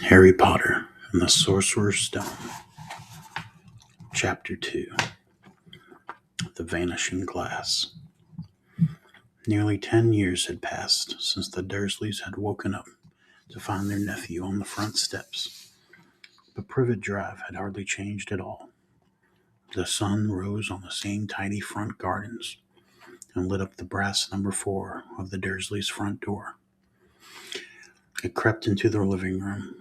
Harry Potter and the Sorcerer's Stone, Chapter 2, The Vanishing Glass. Nearly 10 years had passed since the Dursleys had woken up to find their nephew on the front steps. But Privet Drive had hardly changed at all. The sun rose on the same tidy front gardens and lit up the brass number 4 of the Dursleys' front door. It crept into their living room,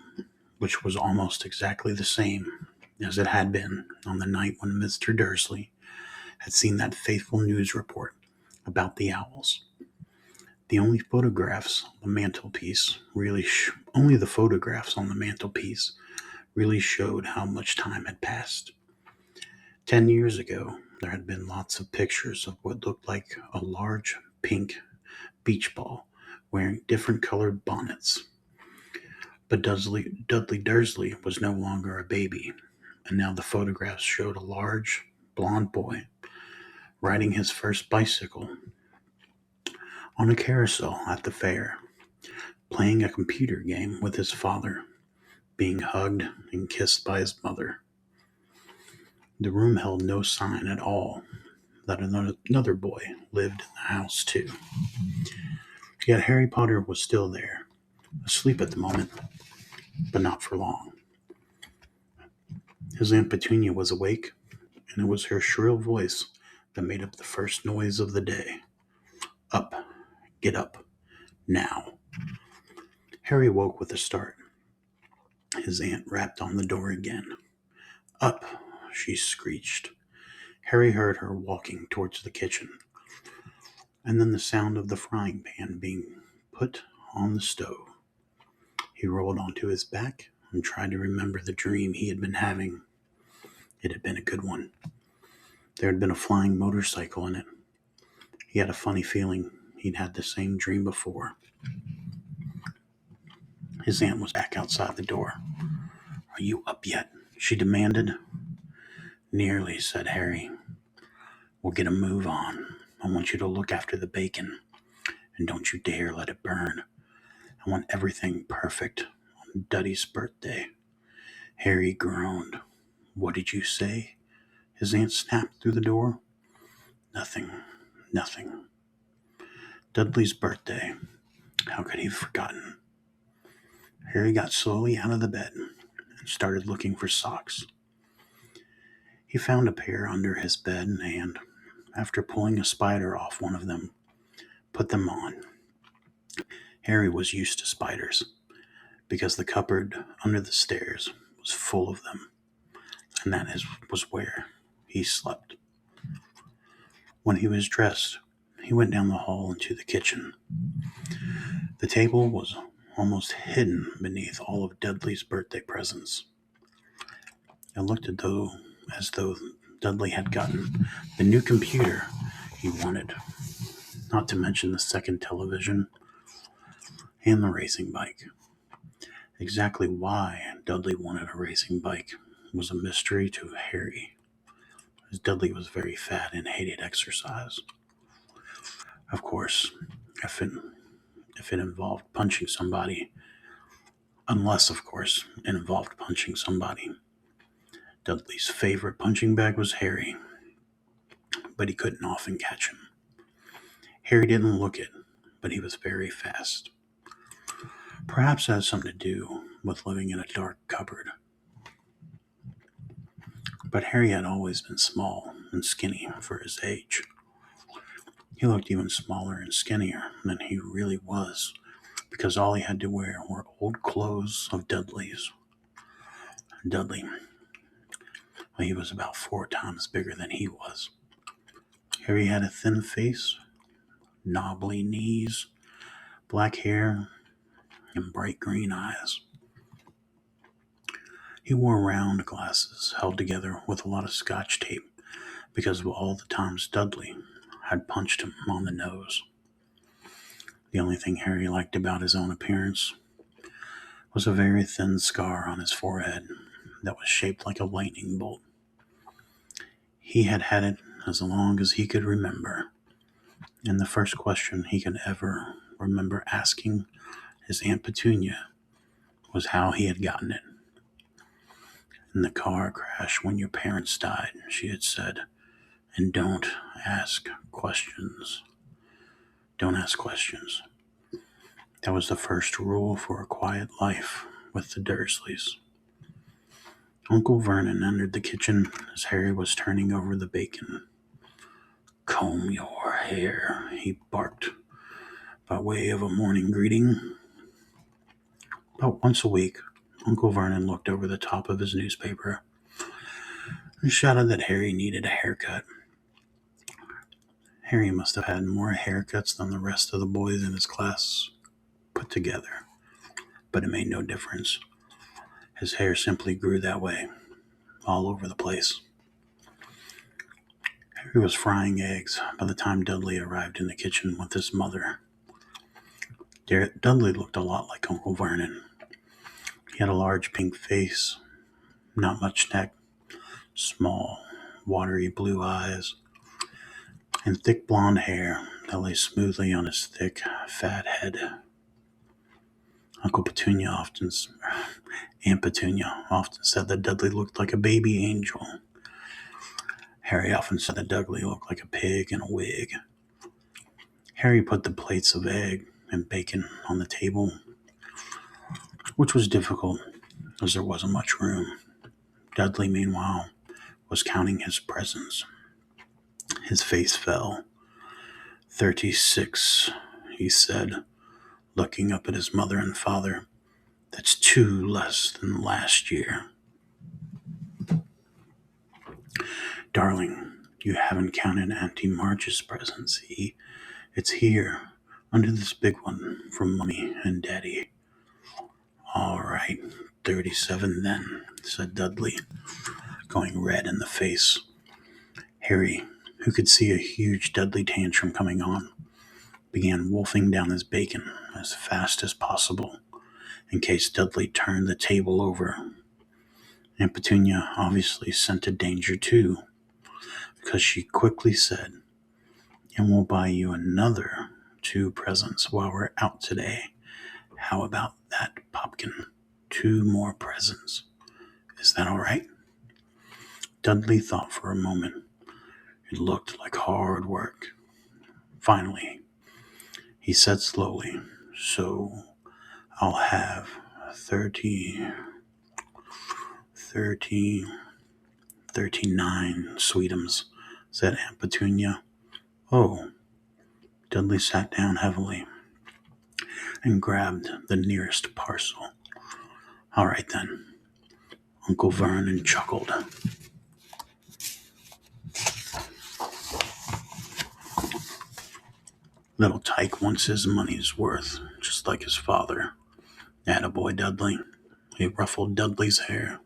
which was almost exactly the same as it had been on the night when Mr. Dursley had seen that faithful news report about the owls. The only photographs on the mantelpiece only the photographs on the mantelpiece really showed how much time had passed. 10 years ago, there had been lots of pictures of what looked like a large pink beach ball wearing different colored bonnets. But Dudley Dursley was no longer a baby, and now the photographs showed a large, blond boy riding his first bicycle on a carousel at the fair, playing a computer game with his father, being hugged and kissed by his mother. The room held no sign at all that another boy lived in the house too. Yet Harry Potter was still there, asleep at the moment, but not for long. His Aunt Petunia was awake, and it was her shrill voice that made up the first noise of the day. Up, get up, now. Harry woke with a start. His aunt rapped on the door again. Up, she screeched. Harry heard her walking towards the kitchen, and then the sound of the frying pan being put on the stove. He rolled onto his back and tried to remember the dream he had been having. It had been a good one. There had been a flying motorcycle in it. He had a funny feeling he'd had the same dream before. His aunt was back outside the door. Are you up yet? She demanded. Nearly, said Harry. We'll get a move on. I want you to look after the bacon, and don't you dare let it burn. I want everything perfect on Duddy's birthday. Harry groaned. What did you say? His aunt snapped through the door. Nothing. Dudley's birthday. How could he have forgotten? Harry got slowly out of the bed and started looking for socks. He found a pair under his bed and, after pulling a spider off one of them, put them on. Harry was used to spiders because the cupboard under the stairs was full of them, and was where he slept. When he was dressed, he went down the hall into the kitchen. The table was almost hidden beneath all of Dudley's birthday presents. It looked as though Dudley had gotten the new computer he wanted, not to mention the second television and the racing bike. Exactly why Dudley wanted a racing bike was a mystery to Harry, as Dudley was very fat and hated exercise. Of course, if it involved punching somebody, unless, of course, it involved punching somebody. Dudley's favorite punching bag was Harry, but he couldn't often catch him. Harry didn't look it, but he was very fast. Perhaps it had something to do with living in a dark cupboard. But Harry had always been small and skinny for his age. He looked even smaller and skinnier than he really was, because all he had to wear were old clothes of Dudley's. Dudley, well, he was about 4 times bigger than he was. Harry had a thin face, knobbly knees, black hair, and bright green eyes. He wore round glasses held together with a lot of scotch tape because of all the times Dudley had punched him on the nose. The only thing Harry liked about his own appearance was a very thin scar on his forehead that was shaped like a lightning bolt. He had had it as long as he could remember, and the first question he could ever remember asking his Aunt Petunia was how he had gotten it. In the car crash when your parents died, she had said, and don't ask questions. Don't ask questions. That was the first rule for a quiet life with the Dursleys. Uncle Vernon entered the kitchen as Harry was turning over the bacon. "Comb your hair," he barked, by way of a morning greeting. About once a week, Uncle Vernon looked over the top of his newspaper and shouted that Harry needed a haircut. Harry must have had more haircuts than the rest of the boys in his class put together, but it made no difference. His hair simply grew that way, all over the place. Harry was frying eggs by the time Dudley arrived in the kitchen with his mother. Dudley looked a lot like Uncle Vernon. He had a large pink face, not much neck, small, watery blue eyes, and thick blonde hair that lay smoothly on his thick, fat head. Aunt Petunia often said that Dudley looked like a baby angel. Harry often said that Dudley looked like a pig in a wig. Harry put the plates of egg and bacon on the table, which was difficult as there wasn't much room. Dudley, meanwhile, was counting his presents. His face fell. 36, he said, looking up at his mother and father. "That's 2 less than last year." "Darling, you haven't counted Auntie March's presents. It's here, under this big one from Mummy and Daddy." "All right, 37 then," said Dudley, going red in the face. Harry, who could see a huge Dudley tantrum coming on, began wolfing down his bacon as fast as possible in case Dudley turned the table over. Aunt Petunia obviously scented danger too, because she quickly said, "And we'll buy you another 2 presents while we're out today. How about that, Popkin? 2 more presents. Is that all right?" Dudley thought for a moment. It looked like hard work. Finally, he said slowly, "So I'll have 39 sweetums," said Aunt Petunia. "Oh." Dudley sat down heavily and grabbed the nearest parcel. "All right then." Uncle Vernon chuckled. "Little Tyke wants his money's worth, just like his father. Attaboy, Dudley." He ruffled Dudley's hair.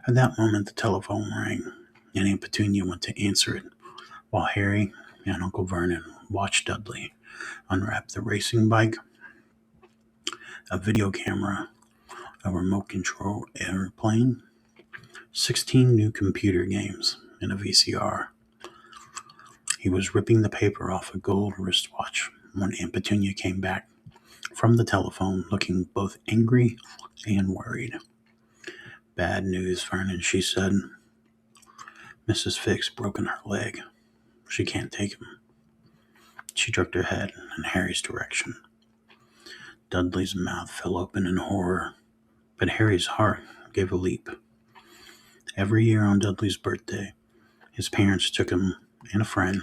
At that moment, the telephone rang, and Aunt Petunia went to answer it, while Harry and Uncle Vernon watched Dudley unwrap the racing bike, a video camera, a remote control airplane, 16 new computer games, and a VCR. He was ripping the paper off a gold wristwatch when Aunt Petunia came back from the telephone looking both angry and worried. "Bad news, Vernon," she said. "Mrs. Fick's broken her leg. She can't take him." She jerked her head in Harry's direction. Dudley's mouth fell open in horror, but Harry's heart gave a leap. Every year on Dudley's birthday, his parents took him and a friend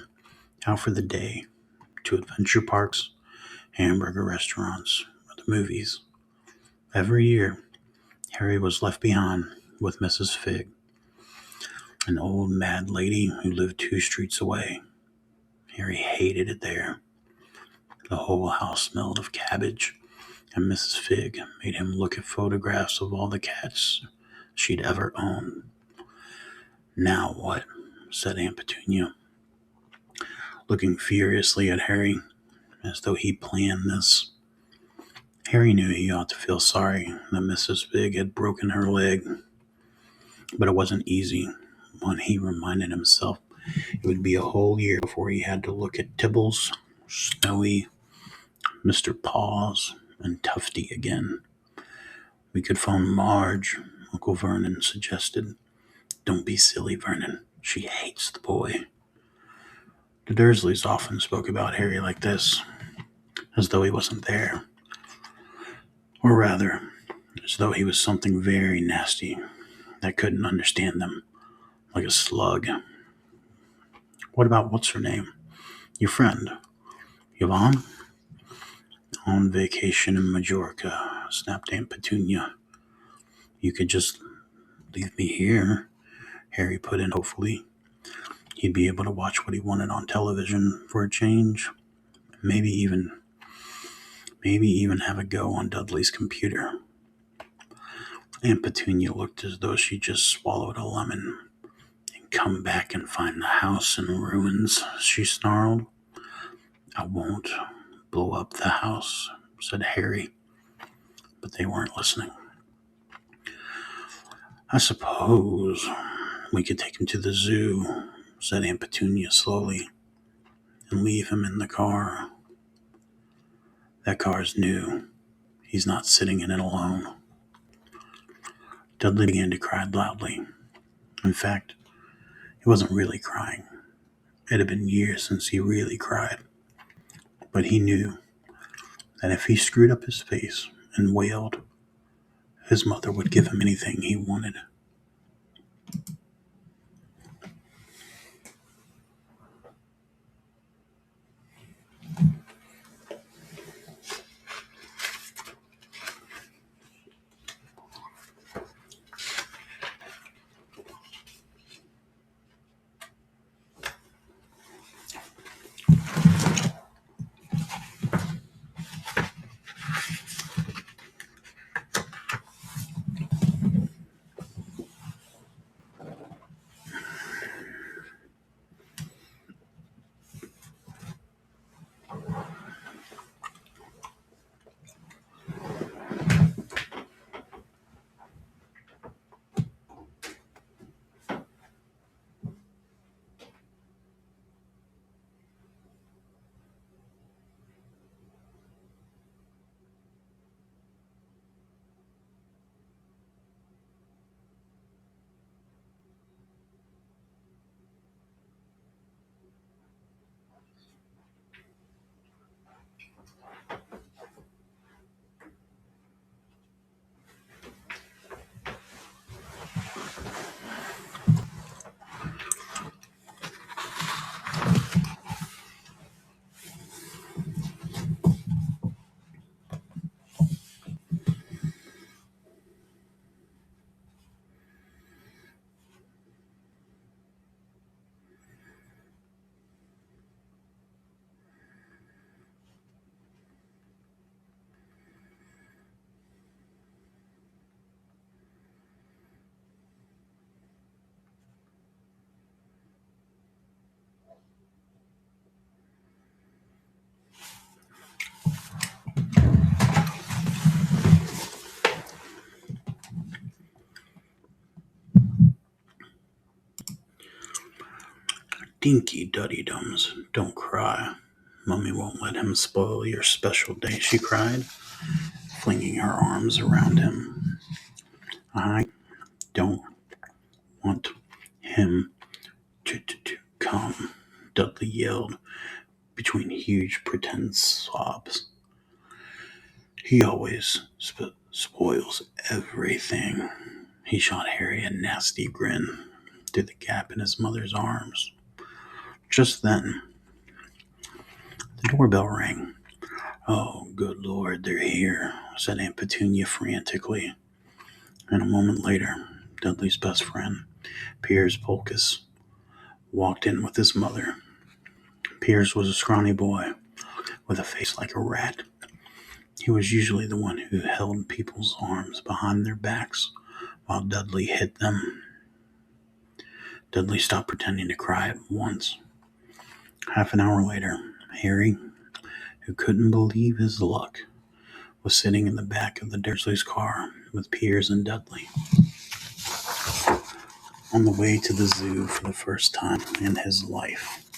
out for the day to adventure parks, hamburger restaurants, or the movies. Every year, Harry was left behind with Mrs. Figg, an old mad lady who lived 2 streets away. Harry hated it there. The whole house smelled of cabbage, and Mrs. Figg made him look at photographs of all the cats she'd ever owned. "Now what?" said Aunt Petunia, looking furiously at Harry, as though he planned this. Harry knew he ought to feel sorry that Mrs. Figg had broken her leg, but it wasn't easy when he reminded himself it would be a whole year before he had to look at Tibbles, Snowy, Mr. Paws, and Tufty again. We could phone Marge, Uncle Vernon suggested. Don't be silly, Vernon. She hates the boy. The Dursleys often spoke about Harry like this, as though he wasn't there. Or rather, as though he was something very nasty that couldn't understand them, like a slug. What about what's her name? Your friend, Yvonne? On vacation in Majorca, snapped Aunt Petunia. You could just leave me here, Harry put in hopefully. He'd be able to watch what he wanted on television for a change. Maybe even have a go on Dudley's computer. Aunt Petunia looked as though she just swallowed a lemon. And come back and find the house in ruins, she snarled. I won't blow up the house, said Harry, but they weren't listening. I suppose we could take him to the zoo, said Aunt Petunia slowly, and leave him in the car. That car's new. He's not sitting in it alone. Dudley began to cry loudly. In fact, he wasn't really crying. It had been years since he really cried. But he knew that if he screwed up his face and wailed, his mother would give him anything he wanted. Dinky Duddy-dums, don't cry. Mummy won't let him spoil your special day, she cried, flinging her arms around him. I don't want him to come, Dudley yelled between huge pretend sobs. He always spoils everything. He shot Harry a nasty grin through the gap in his mother's arms. Just then, the doorbell rang. Oh, good Lord, they're here, said Aunt Petunia frantically. And a moment later, Dudley's best friend, Piers Polkiss, walked in with his mother. Piers was a scrawny boy with a face like a rat. He was usually the one who held people's arms behind their backs while Dudley hit them. Dudley stopped pretending to cry at once. Half an hour later, Harry, who couldn't believe his luck, was sitting in the back of the Dursleys' car with Piers and Dudley. On the way to the zoo for the first time in his life,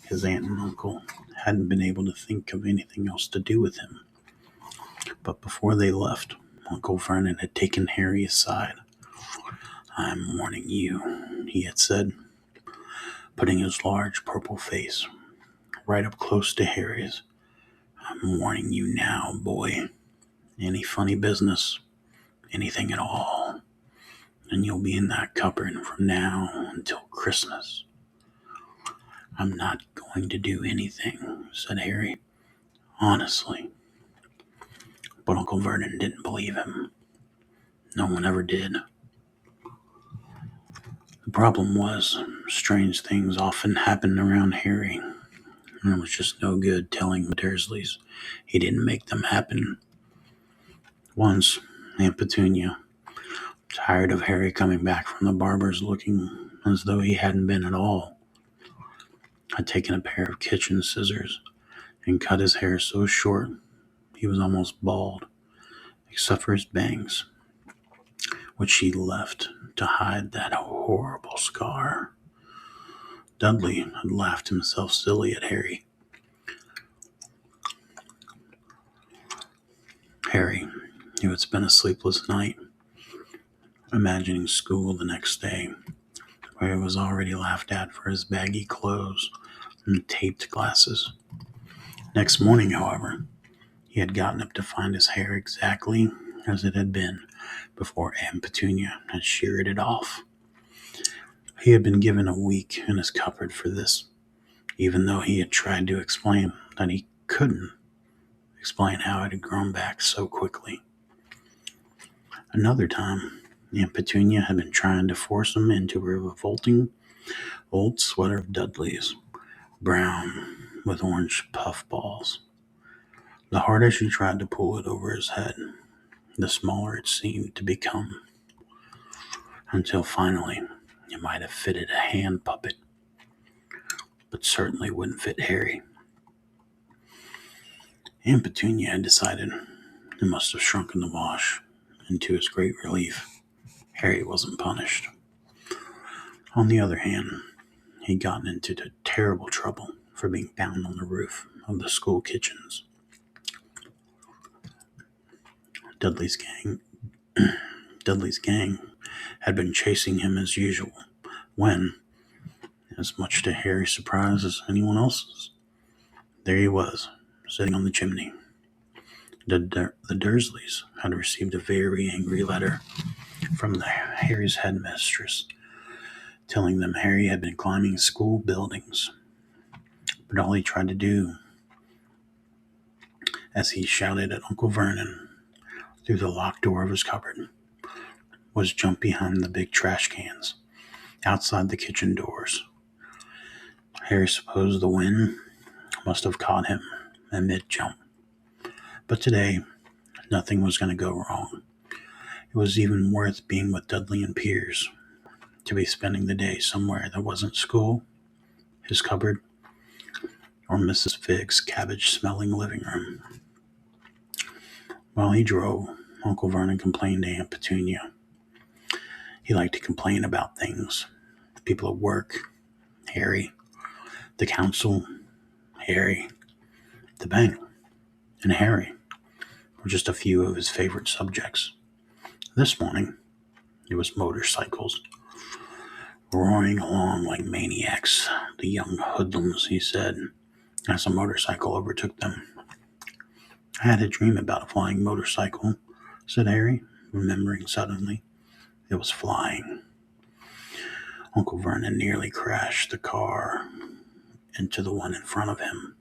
his aunt and uncle hadn't been able to think of anything else to do with him. But before they left, Uncle Vernon had taken Harry aside. "I'm warning you," he had said, putting his large purple face right up close to Harry's. "I'm warning you now, boy. Any funny business, anything at all, and you'll be in that cupboard from now until Christmas." "I'm not going to do anything," said Harry, honestly. But Uncle Vernon didn't believe him. No one ever did. The problem was, strange things often happened around Harry, and it was just no good telling the Dursleys he didn't make them happen. Once, Aunt Petunia, tired of Harry coming back from the barber's looking as though he hadn't been at all, had taken a pair of kitchen scissors and cut his hair so short he was almost bald, except for his bangs, which she left to hide that horrible scar. Dudley had laughed himself silly at Harry. Harry, who had spent a sleepless night, imagining school the next day, where he was already laughed at for his baggy clothes and taped glasses. Next morning, however, he had gotten up to find his hair exactly as it had been before Aunt Petunia had sheared it off. He had been given a week in his cupboard for this, even though he had tried to explain that he couldn't explain how it had grown back so quickly. Another time, Aunt Petunia had been trying to force him into a revolting old sweater of Dudley's, brown with orange puffballs. The harder she tried to pull it over his head, the smaller it seemed to become, until finally it might have fitted a hand puppet, but certainly wouldn't fit Harry. Aunt Petunia had decided it must have shrunk in the wash, and to his great relief, Harry wasn't punished. On the other hand, he'd gotten into terrible trouble for being found on the roof of the school kitchens. Dudley's gang had been chasing him as usual when, as much to Harry's surprise as anyone else's, there he was, sitting on the chimney. The Dursleys had received a very angry letter from Harry's headmistress, telling them Harry had been climbing school buildings. But all he tried to do, as he shouted at Uncle Vernon through the locked door of his cupboard, was jump behind the big trash cans outside the kitchen doors. Harry supposed the wind must have caught him at mid-jump. But today, nothing was going to go wrong. It was even worth being with Dudley and Piers to be spending the day somewhere that wasn't school, his cupboard, or Mrs. Figg's cabbage-smelling living room. While he drove, Uncle Vernon complained to Aunt Petunia. He liked to complain about things. People at work, Harry, the council, Harry, the bank, and Harry were just a few of his favorite subjects. This morning, it was motorcycles. Roaring along like maniacs, the young hoodlums, he said, as a motorcycle overtook them. "I had a dream about a flying motorcycle," said Harry, remembering suddenly. It was flying. Uncle Vernon nearly crashed the car into the one in front of him.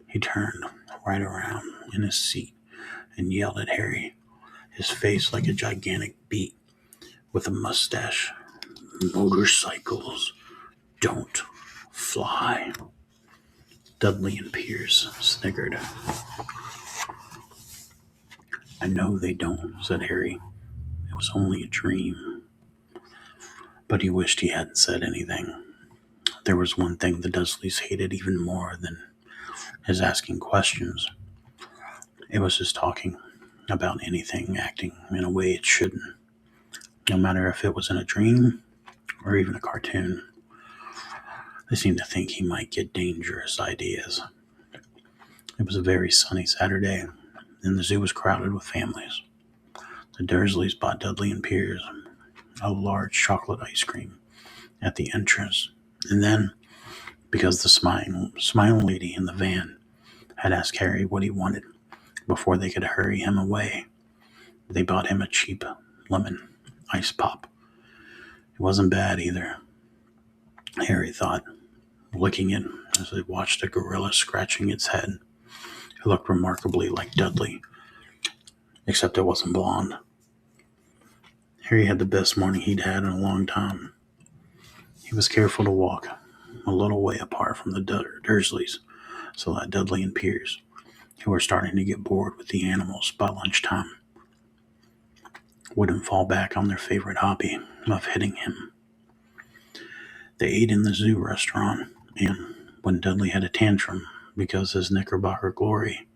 He turned right around in his seat and yelled at Harry, his face like a gigantic beet with a mustache. "Motorcycles don't fly." Dudley and Piers snickered. "I know they don't," said Harry. "It was only a dream." But he wished he hadn't said anything. There was one thing the Dursleys hated even more than his asking questions. It was his talking about anything, acting in a way it shouldn't, no matter if it was in a dream or even a cartoon. They seemed to think he might get dangerous ideas. It was a very sunny Saturday, and the zoo was crowded with families. The Dursleys bought Dudley and Piers a large chocolate ice cream at the entrance, and then, because the smiling lady in the van had asked Harry what he wanted before they could hurry him away, they bought him a cheap lemon ice pop. It wasn't bad either, Harry thought, licking it as he watched a gorilla scratching its head. It looked remarkably like Dudley, except it wasn't blonde. Harry had the best morning he'd had in a long time. He was careful to walk a little way apart from the Dursleys so that Dudley and Piers, who were starting to get bored with the animals by lunchtime, wouldn't fall back on their favorite hobby of hitting him. They ate in the zoo restaurant, and when Dudley had a tantrum because his Knickerbocker Glory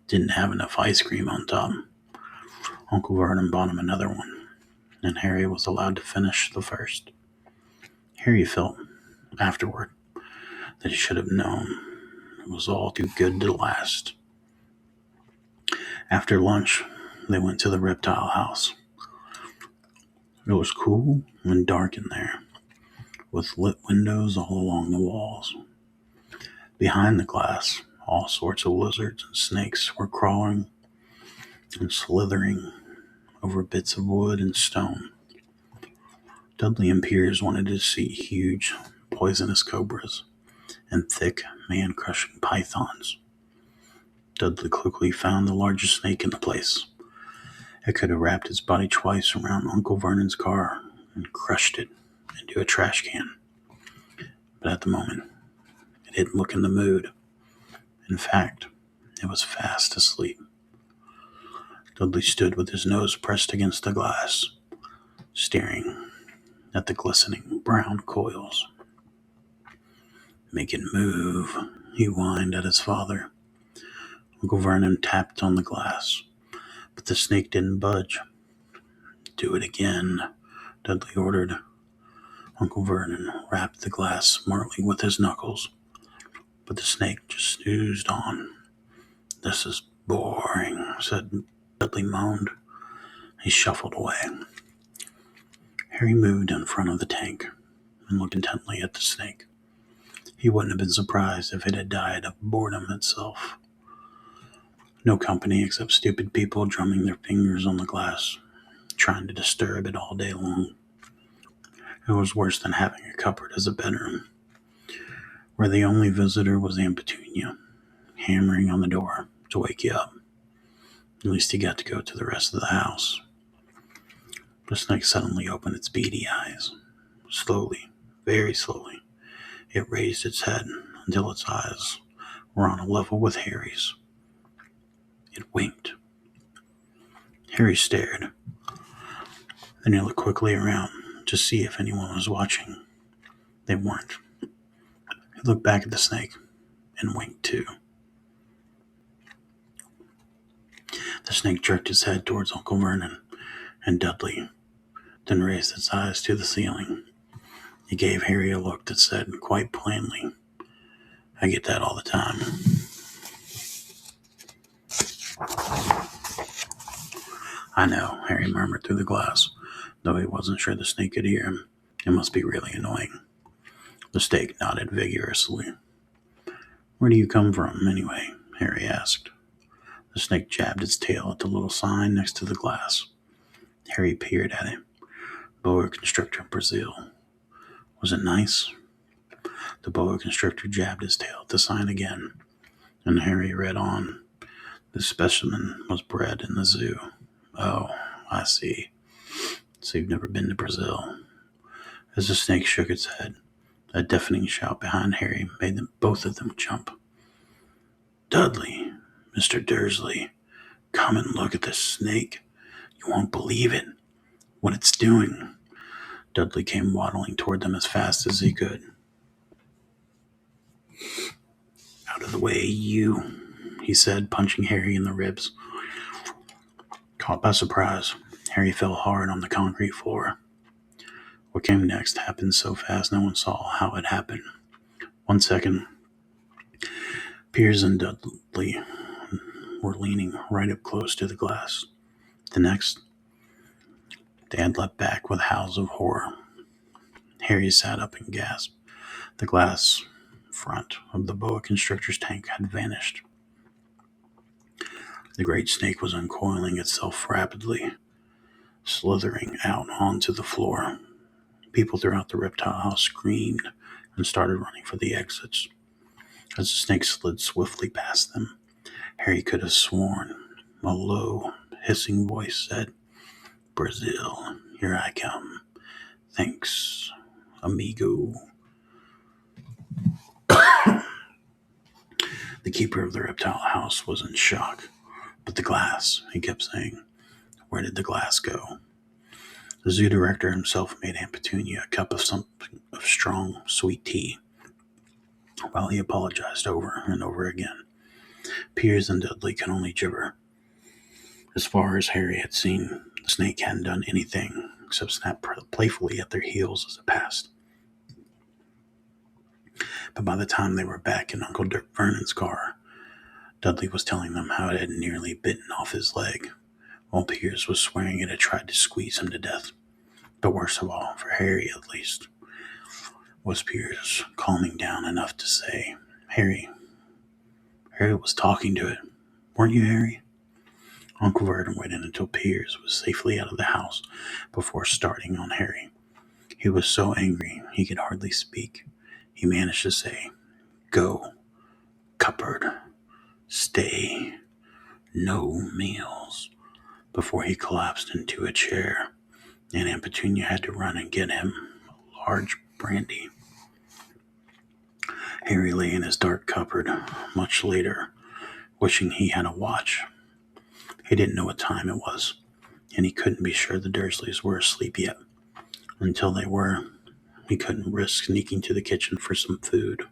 didn't have enough ice cream on top, Uncle Vernon bought him another one, and Harry was allowed to finish the first. Harry felt, afterward, that he should have known it was all too good to last. After lunch, they went to the reptile house. It was cool and dark in there, with lit windows all along the walls. Behind the glass, all sorts of lizards and snakes were crawling and slithering over bits of wood and stone. Dudley and Piers wanted to see huge, poisonous cobras and thick, man-crushing pythons. Dudley quickly found the largest snake in the place. It could have wrapped its body twice around Uncle Vernon's car and crushed it into a trash can. But at the moment, it didn't look in the mood. In fact, it was fast asleep. Dudley stood with his nose pressed against the glass, staring at the glistening brown coils. "Make it move," he whined at his father. Uncle Vernon tapped on the glass, but the snake didn't budge. "Do it again," Dudley ordered. Uncle Vernon rapped the glass smartly with his knuckles, but the snake just snoozed on. "This is boring," Dudley moaned. He shuffled away. Harry moved in front of the tank and looked intently at the snake. He wouldn't have been surprised if it had died of boredom itself. No company except stupid people drumming their fingers on the glass, trying to disturb it all day long. It was worse than having a cupboard as a bedroom, where the only visitor was Aunt Petunia, hammering on the door to wake you up. At least he got to go to the rest of the house. The snake suddenly opened its beady eyes. Slowly, very slowly, it raised its head until its eyes were on a level with Harry's. It winked. Harry stared. Then he looked quickly around to see if anyone was watching. They weren't. He looked back at the snake and winked too. The snake jerked its head towards Uncle Vernon and Dudley, then raised its eyes to the ceiling. It gave Harry a look that said quite plainly, "I get that all the time." "I know," Harry murmured through the glass, though he wasn't sure the snake could hear him. "It must be really annoying." The snake nodded vigorously. "Where do you come from, anyway?" Harry asked. The snake jabbed its tail at the little sign next to the glass. Harry peered at it. "Boa constrictor, Brazil." "Was it nice?" The boa constrictor jabbed his tail at the sign again, and Harry read on. "The specimen was bred in the zoo." "Oh, I see. So you've never been to Brazil." As the snake shook its head, a deafening shout behind Harry made both of them jump. "Dudley, Mr. Dursley, come and look at this snake. You won't believe it. What it's doing." Dudley came waddling toward them as fast as he could. "Out of the way, you," he said, punching Harry in the ribs. Caught by surprise, Harry fell hard on the concrete floor. What came next happened so fast no one saw how it happened. 1 second, Piers and Dudley were leaning right up close to the glass. The next, They had leapt back with howls of horror. Harry sat up and gasped. The glass front of the boa constrictor's tank had vanished. The great snake was uncoiling itself rapidly, slithering out onto the floor. People throughout the reptile house screamed and started running for the exits. As the snake slid swiftly past them, Harry could have sworn a low, hissing voice said, "Brazil, here I come. Thanks, amigo." The keeper of the reptile house was in shock. "But the glass," he kept saying. "Where did the glass go?" The zoo director himself made Aunt Petunia a cup of strong, sweet tea, while he apologized over and over again. Piers and Dudley could only gibber. As far as Harry had seen, the snake hadn't done anything except snap playfully at their heels as it passed. But by the time they were back in Uncle Vernon's car, Dudley was telling them how it had nearly bitten off his leg, while Piers was swearing it had tried to squeeze him to death. But worst of all, for Harry at least, was Piers calming down enough to say, Harry was talking to it. Weren't you, Harry?" Uncle Vernon waited until Piers was safely out of the house before starting on Harry. He was so angry he could hardly speak. He managed to say, "Go, cupboard, stay, no meals," before he collapsed into a chair, and Aunt Petunia had to run and get him a large brandy. Harry lay in his dark cupboard much later, wishing he had a watch. He didn't know what time it was, and he couldn't be sure the Dursleys were asleep yet. Until they were, he couldn't risk sneaking to the kitchen for some food.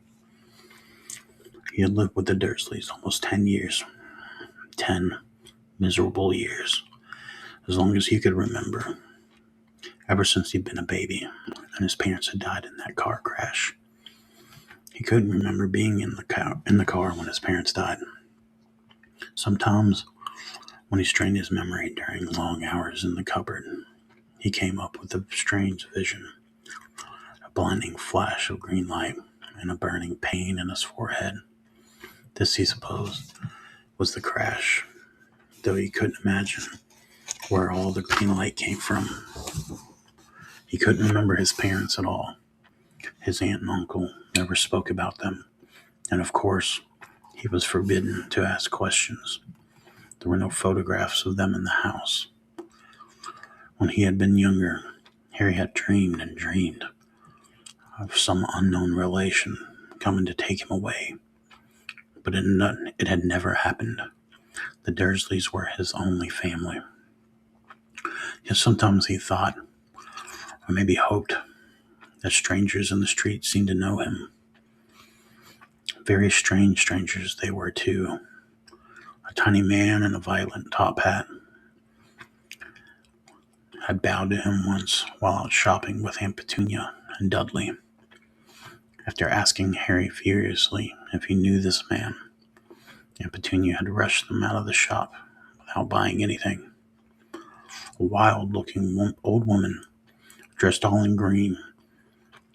He had lived with the Dursleys almost 10 years. 10 miserable years. As long as he could remember. Ever since he'd been a baby, and his parents had died in that car crash. He couldn't remember being in the car when his parents died. Sometimes, when he strained his memory during long hours in the cupboard, he came up with a strange vision. A blinding flash of green light and a burning pain in his forehead. This, he supposed, was the crash, though he couldn't imagine where all the green light came from. He couldn't remember his parents at all. His aunt and uncle never spoke about them, and of course, he was forbidden to ask questions. There were no photographs of them in the house. When he had been younger, Harry had dreamed and dreamed of some unknown relation coming to take him away. But it had never happened. The Dursleys were his only family. Yet sometimes he thought, or maybe hoped, that strangers in the street seemed to know him. Very strange strangers they were, too. A tiny man in a violet top hat had bowed to him once while out shopping with Aunt Petunia and Dudley. After asking Harry furiously if he knew this man, Aunt Petunia had rushed them out of the shop without buying anything. A wild-looking old woman, dressed all in green,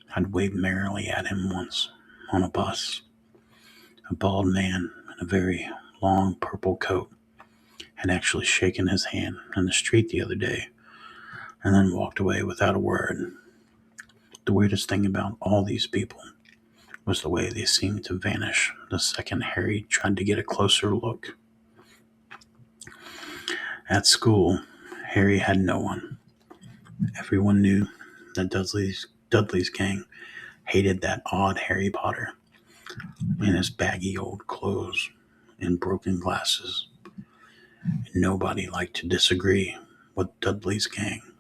had waved merrily at him once on a bus. A bald man in a very long purple coat had actually shaken his hand in the street the other day and then walked away without a word. The weirdest thing about all these people was the way they seemed to vanish the second Harry tried to get a closer look. At school, Harry had no one. Everyone knew that Dudley's gang hated that odd Harry Potter in his baggy old clothes and broken glasses. Nobody liked to disagree with Dudley's gang.